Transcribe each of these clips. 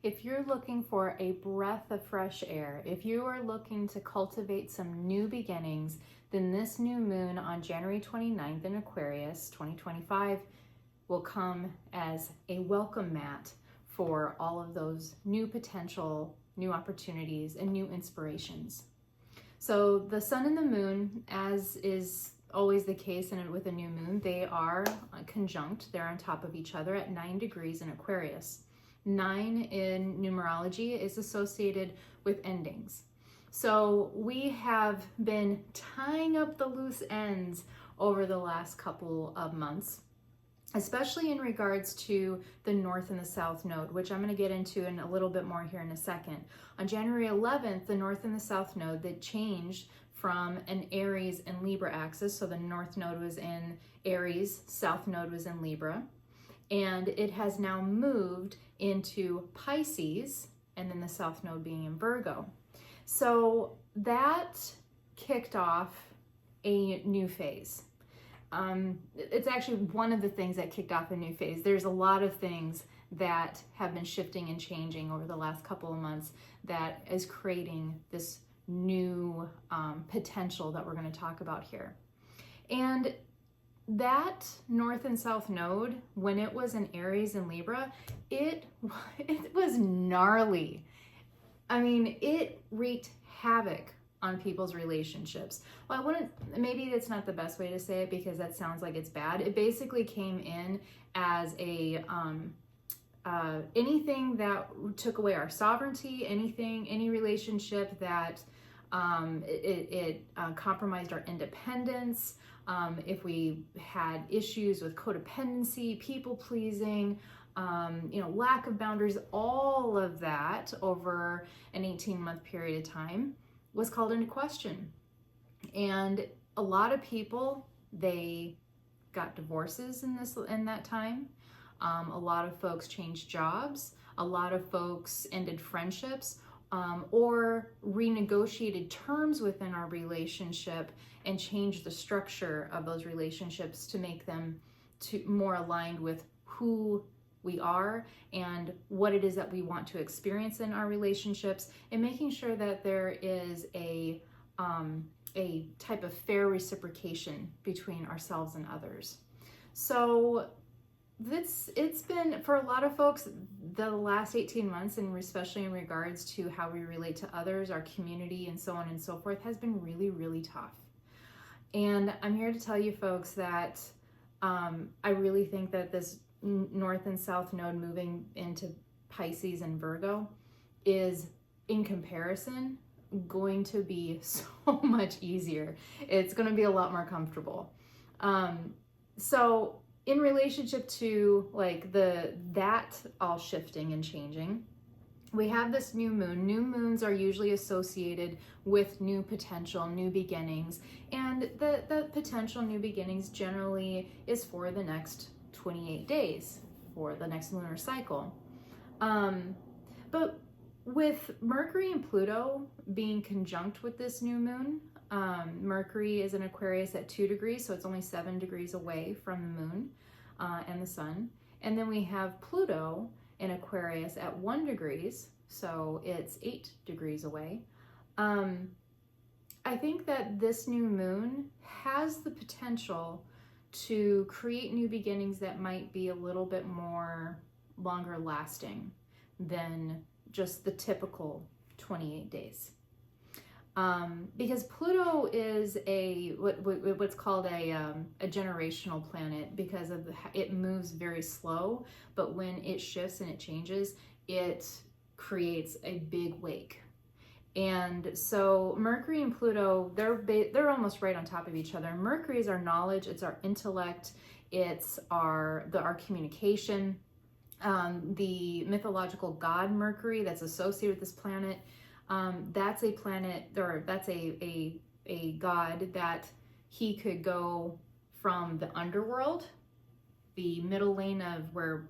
If you're looking for a breath of fresh air, if you are looking to cultivate some new beginnings, then this new moon on January 29th in Aquarius 2025 will come as a welcome mat for all of those new potential, new opportunities, and new inspirations. So the sun and the moon, as is always the case with a new moon, they are conjunct. They're on top of each other at 9 degrees in Aquarius. 9 in numerology is associated with endings. So we have been tying up the loose ends over the last couple of months, especially in regards to the North and the South node, which I'm going to get into in a little bit more here in a second. On January 11th, the North and the South node, that changed from an Aries and Libra axis. So the North node was in Aries, South node was in Libra. And it has now moved into Pisces, and then the South node being in Virgo. So that kicked off a new phase. It's actually one of the things that kicked off a new phase. There's a lot of things that have been shifting and changing over the last couple of months that is creating this new potential that we're going to talk about here. And that North and South node, when it was in Aries and Libra, it was gnarly. I mean, it wreaked havoc on people's relationships. Well, maybe that's not the best way to say it because that sounds like it's bad. It basically came in as a anything that took away our sovereignty, any relationship that compromised our independence. If we had issues with codependency, people pleasing, lack of boundaries, all of that over an 18-month period of time was called into question. And a lot of people, they got divorces in that time. A lot of folks changed jobs. A lot of folks ended friendships or renegotiated terms within our relationship and changed the structure of those relationships to make them more aligned with who we are and what it is that we want to experience in our relationships, and making sure that there is a type of fair reciprocation between ourselves and others. So it's been, for a lot of folks, the last 18 months, and especially in regards to how we relate to others, our community, and so on and so forth, has been really, really tough. And I'm here to tell you folks that I really think that this North and South node moving into Pisces and Virgo is, in comparison, going to be so much easier. It's going to be a lot more comfortable. So in relationship to like that all shifting and changing, we have this new moon. New moons are usually associated with new potential, new beginnings, and the potential new beginnings generally is for the next 28 days, for the next lunar cycle. But with Mercury and Pluto being conjunct with this new moon, Mercury is in Aquarius at 2 degrees, so it's only 7 degrees away from the moon and the sun. And then we have Pluto in Aquarius at 1 degrees, so it's 8 degrees away. I think that this new moon has the potential to create new beginnings that might be a little bit more longer lasting than just the typical 28 days. Because Pluto is what's called a generational planet, because of it moves very slow, but when it shifts and it changes, it creates a big wake. And so Mercury and Pluto, they're almost right on top of each other. Mercury is our knowledge, it's our intellect, it's our communication. The mythological god Mercury that's associated with this planet, that's a planet, or that's a god that he could go from the underworld, the middle lane of where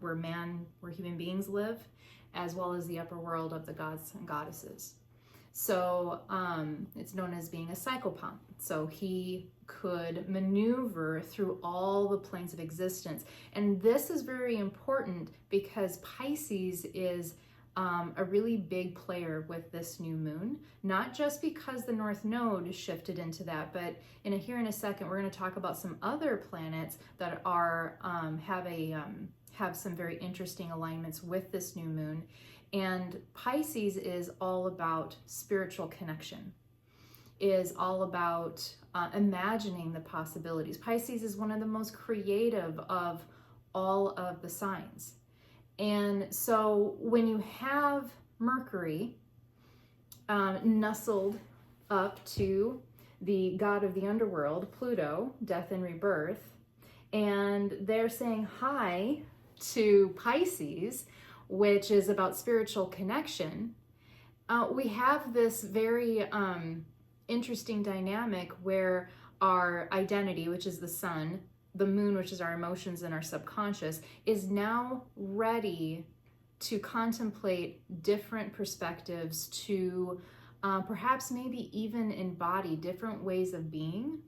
human beings live, as well as the upper world of the gods and goddesses. So it's known as being a psychopomp. So he could maneuver through all the planes of existence. And this is very important because Pisces is a really big player with this new moon, not just because the North Node shifted into that, but here in a second, we're going to talk about some other planets that are have some very interesting alignments with this new moon. And Pisces is all about spiritual connection, is all about imagining the possibilities. Pisces is one of the most creative of all of the signs. And so when you have Mercury nestled up to the god of the underworld, Pluto, death and rebirth, and they're saying hi to Pisces, which is about spiritual connection, we have this very interesting dynamic where our identity, which is the sun, the moon, which is our emotions and our subconscious, is now ready to contemplate different perspectives, to perhaps maybe even embody different ways of being.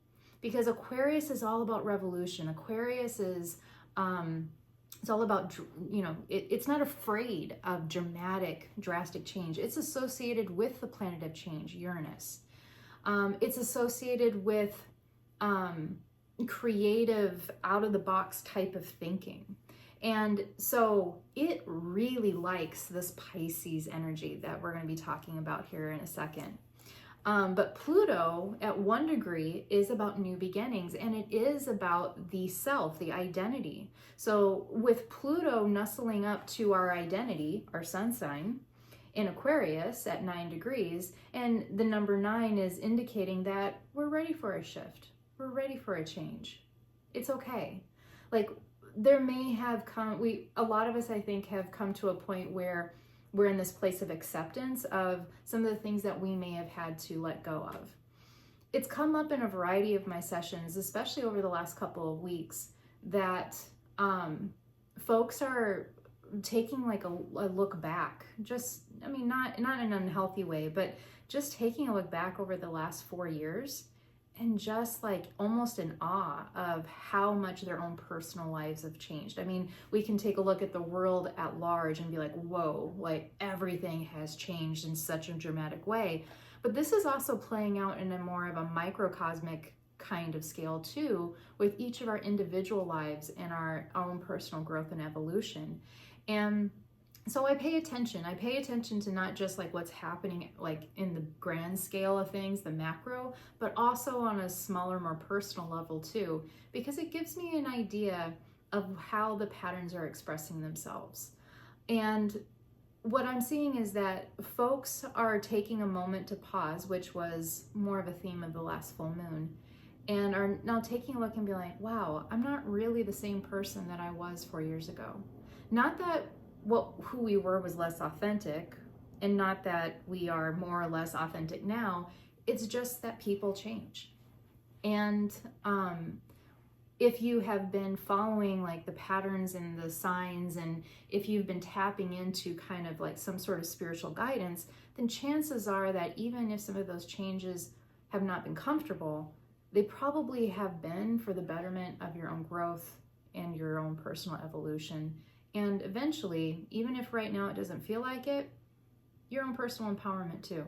Because Aquarius is all about revolution. Aquarius is it's all about, it's not afraid of drastic change. It's associated with the planet of change, Uranus. It's associated with creative, out-of-the-box type of thinking. And so it really likes this Pisces energy that we're going to be talking about here in a second. But Pluto at 1 degree is about new beginnings, and it is about the self, the identity. So with Pluto nestling up to our identity, our sun sign, in Aquarius at 9 degrees, and the number 9 is indicating that we're ready for a shift. We're ready for a change. It's okay. Like, there may have a lot of us, I think, have come to a point where we're in this place of acceptance of some of the things that we may have had to let go of. It's come up in a variety of my sessions, especially over the last couple of weeks, that folks are taking like a look back, not in an unhealthy way, but just taking a look back over the last 4 years and just like almost in awe of how much their own personal lives have changed. I mean, we can take a look at the world at large and be like, whoa, like everything has changed in such a dramatic way. But this is also playing out in a more of a microcosmic kind of scale too, with each of our individual lives and our own personal growth and evolution. And so I pay attention to not just like what's happening like in the grand scale of things, the macro, but also on a smaller, more personal level too, because it gives me an idea of how the patterns are expressing themselves. And what I'm seeing is that folks are taking a moment to pause, which was more of a theme of the last full moon, and are now taking a look and be like, wow, I'm not really the same person that I was 4 years ago. Not that who we were was less authentic, and not that we are more or less authentic now. It's just that people change. And if you have been following like the patterns and the signs, and if you've been tapping into kind of like some sort of spiritual guidance, then chances are that even if some of those changes have not been comfortable, they probably have been for the betterment of your own growth and your own personal evolution. And eventually, even if right now it doesn't feel like it, your own personal empowerment too.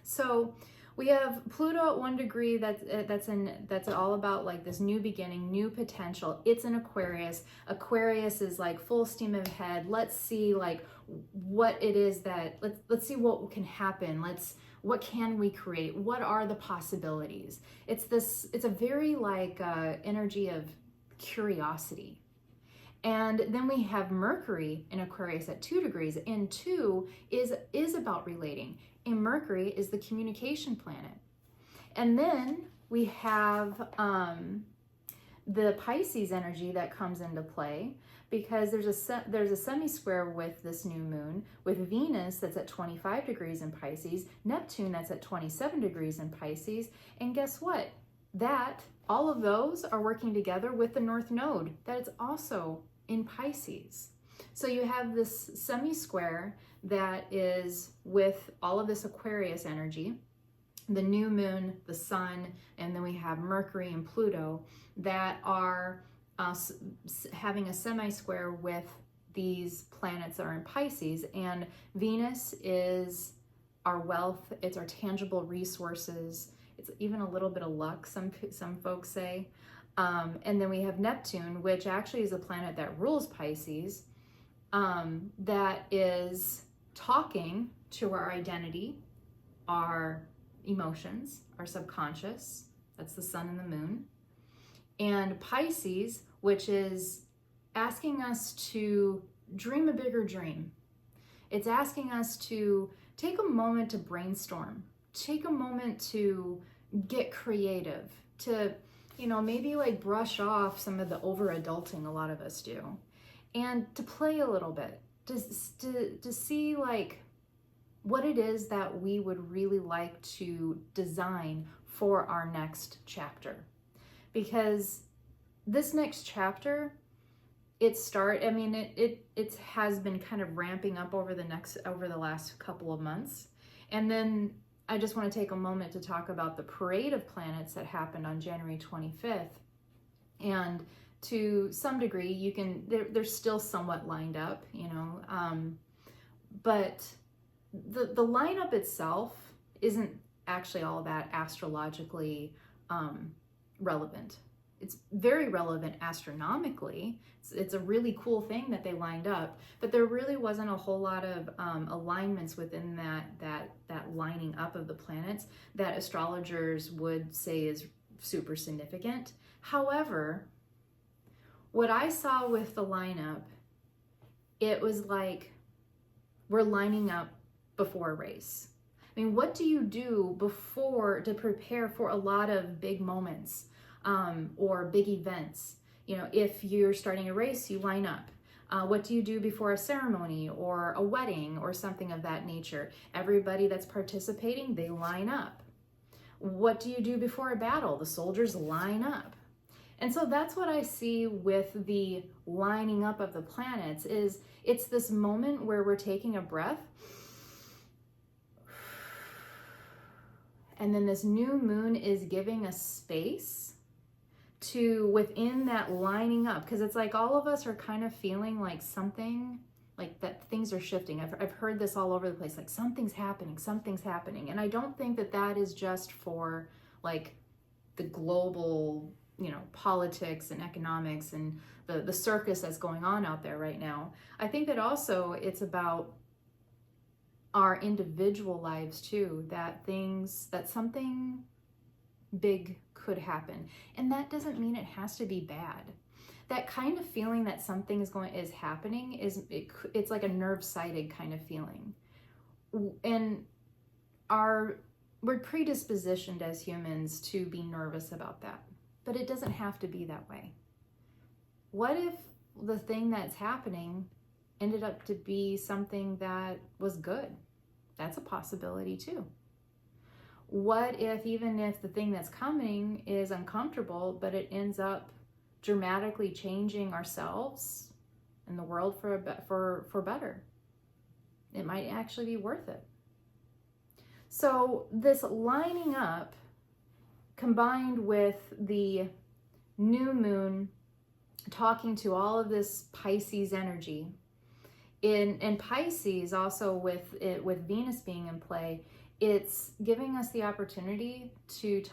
So we have Pluto at 1 degree that's all about like this new beginning, new potential. It's in Aquarius. Aquarius is like full steam ahead. Let's see like what it is that let's see what can happen. What can we create? What are the possibilities? It's a very like energy of curiosity. And then we have Mercury in Aquarius at 2 degrees, and 2 is about relating. And Mercury is the communication planet. And then we have the Pisces energy that comes into play, because there's a semi-square with this new moon, with Venus that's at 25 degrees in Pisces, Neptune that's at 27 degrees in Pisces, and guess what? All of those are working together with the North Node that is also in Pisces. So you have this semi-square that is with all of this Aquarius energy, the new moon, the sun, and then we have Mercury and Pluto that are having a semi-square with these planets are in Pisces, and Venus is our wealth, it's our tangible resources, it's even a little bit of luck, some folks say. And then we have Neptune, which actually is a planet that rules Pisces, that is talking to our identity, our emotions, our subconscious. That's the sun and the moon. And Pisces, which is asking us to dream a bigger dream. It's asking us to take a moment to brainstorm, take a moment to get creative, to, maybe like brush off some of the over adulting a lot of us do, and to play a little bit, to see like what it is that we would really like to design for our next chapter. Because this next chapter, it has been kind of ramping up over the last couple of months. And then I just want to take a moment to talk about the parade of planets that happened on January 25th. And to some degree, they're still somewhat lined up, but the lineup itself isn't actually all that astrologically relevant. It's very relevant astronomically. It's a really cool thing that they lined up, but there really wasn't a whole lot of alignments within that lining up of the planets that astrologers would say is super significant. However, what I saw with the lineup, it was like we're lining up before a race. I mean, what do you do before to prepare for a lot of big moments or big events? If you're starting a race, you line up. What do you do before a ceremony or a wedding or something of that nature? Everybody that's participating, they line up. What do you do before a battle? The soldiers line up. And so that's what I see with the lining up of the planets, is it's this moment where we're taking a breath, and then this new moon is giving us space to, within that lining up, because it's like all of us are kind of feeling like something, like that things are shifting. I've heard this all over the place, like something's happening. And I don't think that is just for like the global, politics and economics and the circus that's going on out there right now. I think that also it's about our individual lives too, that something big could happen. And that doesn't mean it has to be bad. That kind of feeling that something is happening it's like a nerve-sighted kind of feeling. And we're predispositioned as humans to be nervous about that. But it doesn't have to be that way. What if the thing that's happening ended up to be something that was good? That's a possibility too. What if, even if the thing that's coming is uncomfortable, but it ends up dramatically changing ourselves and the world for better? It might actually be worth it. So this lining up, combined with the new moon talking to all of this Pisces energy, in Pisces also with Venus being in play, it's giving us the opportunity to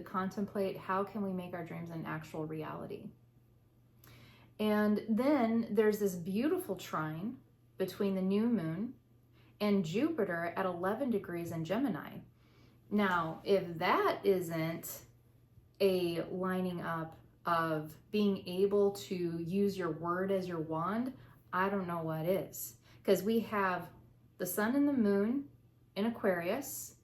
contemplate how can we make our dreams an actual reality. And then there's this beautiful trine between the new moon and Jupiter at 11 degrees in Gemini. Now, if that isn't a lining up of being able to use your word as your wand, I don't know what is. Because we have the sun and the moon in Aquarius,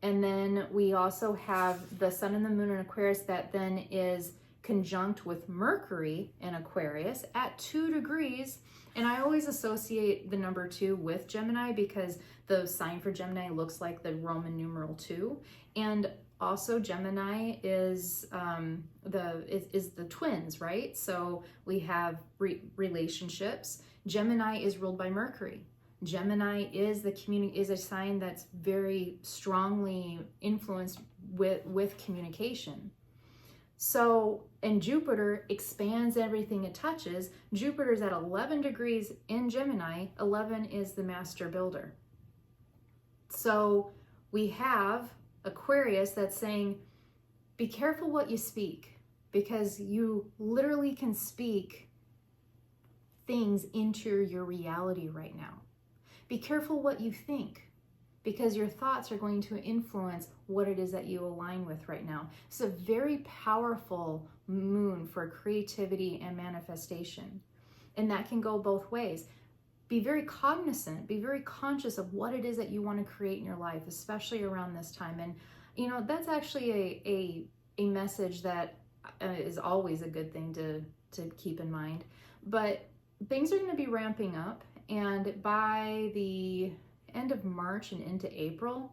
and then we also have the sun and the moon in Aquarius that then is conjunct with Mercury in Aquarius at 2 degrees. And I always associate the number 2 with Gemini because the sign for Gemini looks like the Roman numeral 2. And also Gemini is the twins, right? So we have relationships. Gemini is ruled by Mercury. Gemini is is a sign that's very strongly influenced with communication. So, and Jupiter expands everything it touches. Jupiter's at 11 degrees in Gemini. 11 is the master builder. So we have Aquarius that's saying, be careful what you speak, because you literally can speak things into your reality right now. Be careful what you think, because your thoughts are going to influence what it is that you align with right now. It's a very powerful moon for creativity and manifestation. And that can go both ways. Be very cognizant, be very conscious of what it is that you want to create in your life, especially around this time. And, you know, that's actually a message that is always a good thing to keep in mind. But things are going to be ramping up, and by the end of March and into April,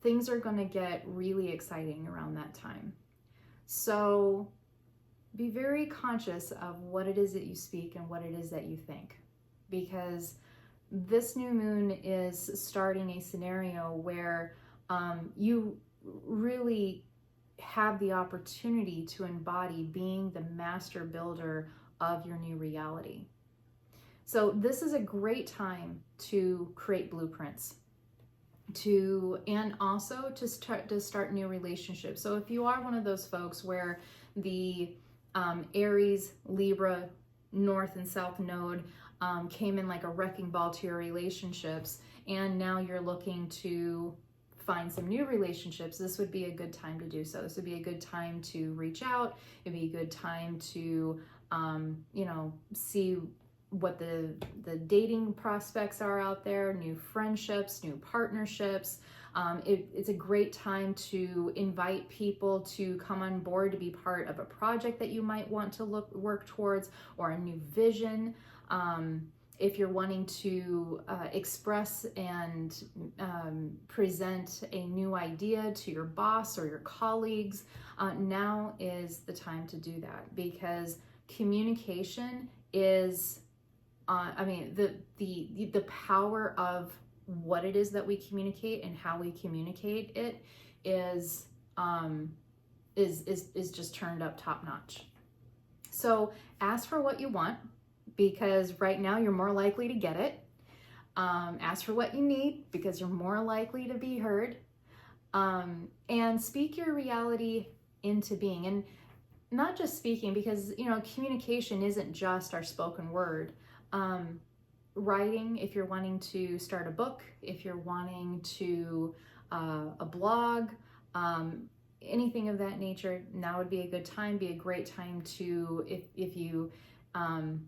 things are going to get really exciting around that time. So be very conscious of what it is that you speak and what it is that you think, because this new moon is starting a scenario where you really have the opportunity to embody being the master builder of your new reality. So this is a great time to create blueprints, and also to start new relationships. So if you are one of those folks where the Aries, Libra, North and South node came in like a wrecking ball to your relationships, and now you're looking to find some new relationships, this would be a good time to do so. This would be a good time to reach out. It'd be a good time to, you know, see what the dating prospects are out there, new friendships, new partnerships. It's a great time to invite people to come on board to be part of a project that you might want to work towards, or a new vision. If you're wanting to express and present a new idea to your boss or your colleagues, now is the time to do that, because communication is, I mean, the power of what it is that we communicate and how we communicate it is just turned up top notch. So ask for what you want, because right now you're more likely to get it. Ask for what you need, because you're more likely to be heard. And speak your reality into being. And not just speaking, because, you know, communication isn't just our spoken word. Writing, if you're wanting to start a book, if you're wanting to a blog, anything of that nature, now would be a good time, be a great time to, if you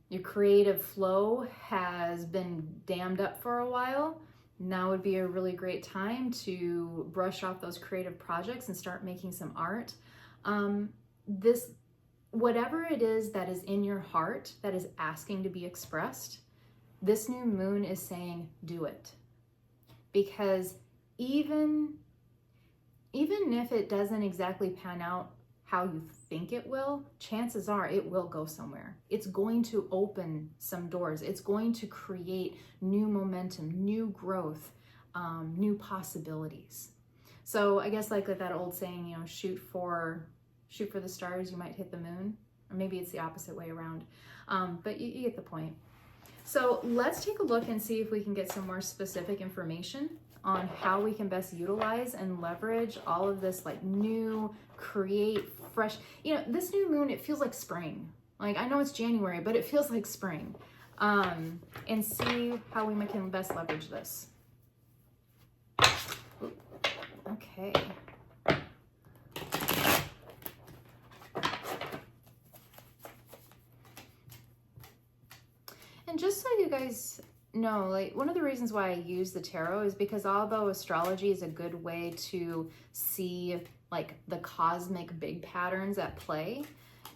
your creative flow has been dammed up for a while, now would be a really great time to brush off those creative projects and start making some art. Whatever it is that is in your heart that is asking to be expressed, this new moon is saying, do it. Because even if it doesn't exactly pan out how you think it will, chances are it will go somewhere. It's going to open some doors. It's going to create new momentum, new growth, new possibilities. So I guess like that old saying, you know, shoot for the stars, you might hit the moon. Or maybe it's the opposite way around. But you get the point. So let's take a look and see if we can get some more specific information on how we can best utilize and leverage all of this, like, new, create, fresh, you know, this new moon, it feels like spring. Like, I know it's January, but it feels like spring. And see how we can best leverage this. Ooh, okay. And just so you guys know, like, one of the reasons why I use the tarot is because although astrology is a good way to see like the cosmic big patterns at play,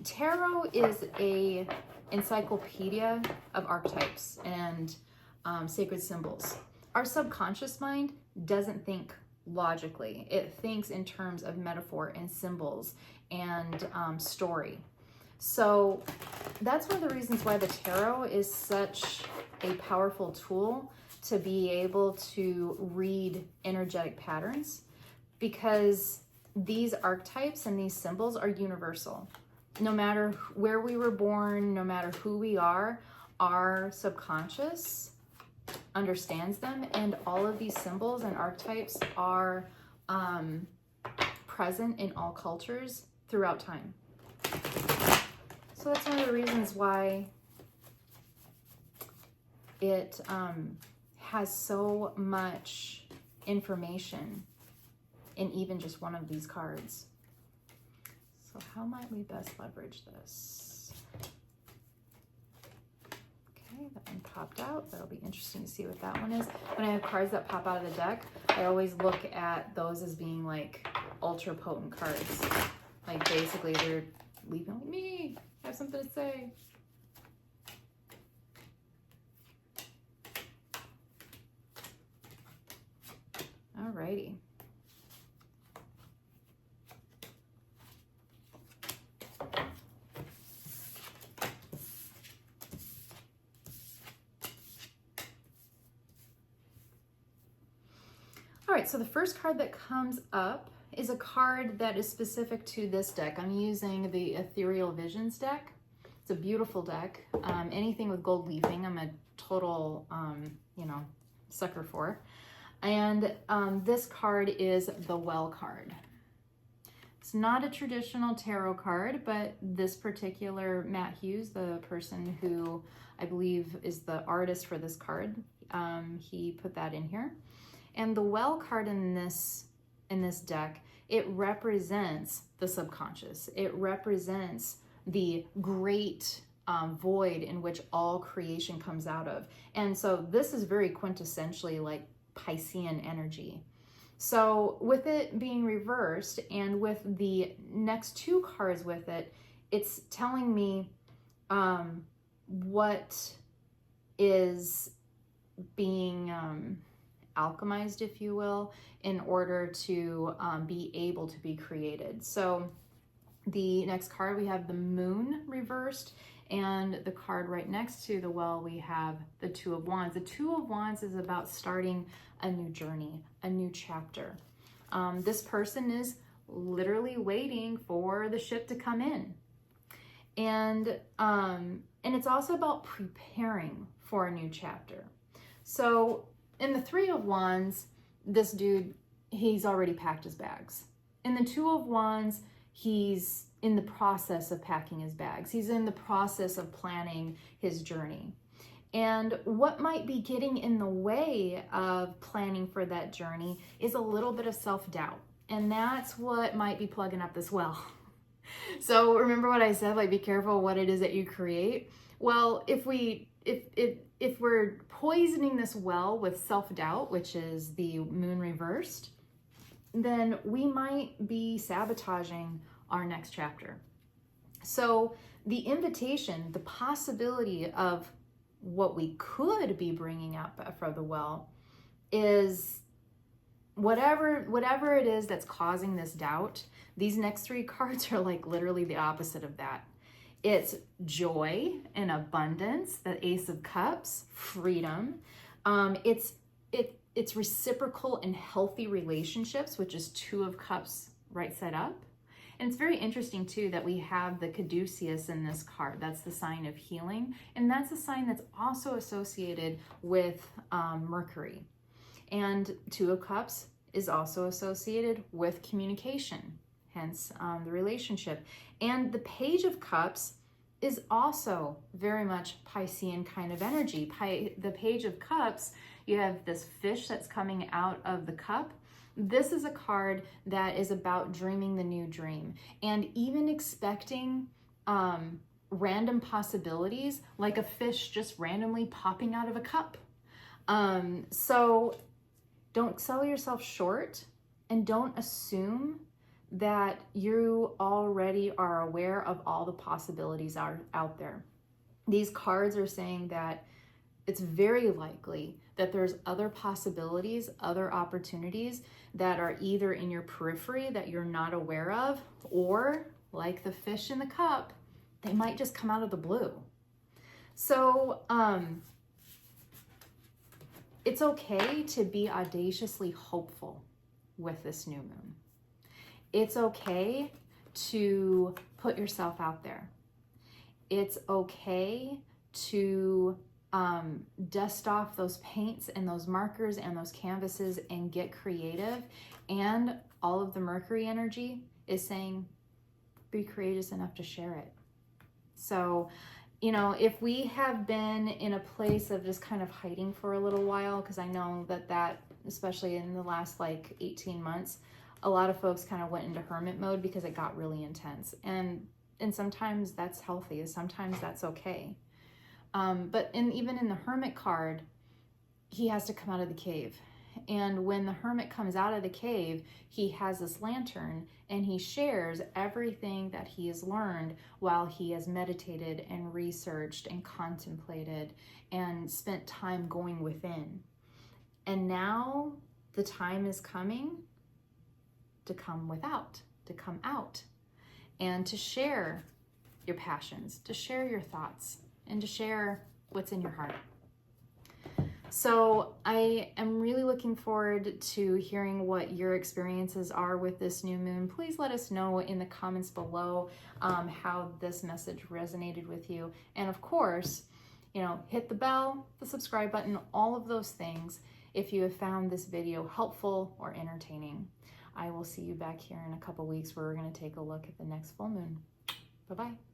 tarot is a encyclopedia of archetypes and sacred symbols. Our subconscious mind doesn't think logically. It thinks in terms of metaphor and symbols and story. So that's one of the reasons why the tarot is such a powerful tool to be able to read energetic patterns, because these archetypes and these symbols are universal. No matter where we were born, no matter who we are, our subconscious understands them, and all of these symbols and archetypes are present in all cultures throughout time. So that's one of the reasons why it has so much information in even just one of these cards. So how might we best leverage this? Okay, that one popped out. That'll be interesting to see what that one is. When I have cards that pop out of the deck, I always look at those as being like ultra potent cards. Like basically they're leaving with me. I have something to say. Alrighty. All right, so the first card that comes up is a card that is specific to this deck. I'm using the Ethereal Visions deck. It's a beautiful deck. Anything with gold leafing, I'm a total, sucker for. And this card is the Well card. It's not a traditional tarot card, but this particular Matt Hughes, the person who I believe is the artist for this card, he put that in here. And the Well card in this deck, it represents the subconscious. It represents the great void in which all creation comes out of. And so this is very quintessentially like Piscean energy. So with it being reversed and with the next two cards with it, it's telling me what is being alchemized, if you will, in order to be able to be created. So the next card, we have the Moon reversed, and the card right next to the Well, we have the Two of Wands. The Two of Wands is about starting a new journey, a new chapter. This person is literally waiting for the ship to come in. And it's also about preparing for a new chapter. So in the Three of Wands, this dude, he's already packed his bags. In the Two of Wands, he's in the process of packing his bags. He's in the process of planning his journey. And what might be getting in the way of planning for that journey is a little bit of self-doubt. And that's what might be plugging up this well. So remember what I said, like, be careful what it is that you create. Well, if we're poisoning this well with self-doubt, which is the Moon reversed, then we might be sabotaging our next chapter. So the invitation, the possibility of what we could be bringing up for the Well is whatever it is that's causing this doubt. These next three cards are like literally the opposite of that. It's joy and abundance, the Ace of Cups, freedom. It's reciprocal and healthy relationships, which is Two of Cups right side up. And it's very interesting too that we have the Caduceus in this card. That's the sign of healing. And that's a sign that's also associated with Mercury. And Two of Cups is also associated with communication, hence the relationship. And the Page of Cups is also very much Piscean kind of energy. The Page of Cups, you have this fish that's coming out of the cup. This is a card that is about dreaming the new dream and even expecting random possibilities, like a fish just randomly popping out of a cup. So don't sell yourself short and don't assume that you already are aware of all the possibilities out there. These cards are saying that it's very likely that there's other possibilities, other opportunities that are either in your periphery that you're not aware of, or like the fish in the cup, they might just come out of the blue. So it's okay to be audaciously hopeful with this new moon. It's okay to put yourself out there. It's okay to dust off those paints and those markers and those canvases and get creative. And all of the Mercury energy is saying, be courageous enough to share it. So, you know, if we have been in a place of just kind of hiding for a little while, because I know that, especially in the last like 18 months, a lot of folks kind of went into hermit mode because it got really intense. And sometimes that's healthy, sometimes that's okay. But even in the Hermit card, he has to come out of the cave. And when the Hermit comes out of the cave, he has this lantern and he shares everything that he has learned while he has meditated and researched and contemplated and spent time going within. And now the time is coming to come without, to come out, and to share your passions, to share your thoughts, and to share what's in your heart. So I am really looking forward to hearing what your experiences are with this new moon. Please let us know in the comments below how this message resonated with you. And of course, you know, hit the bell, the subscribe button, all of those things if you have found this video helpful or entertaining. I will see you back here in a couple weeks where we're going to take a look at the next full moon. Bye-bye.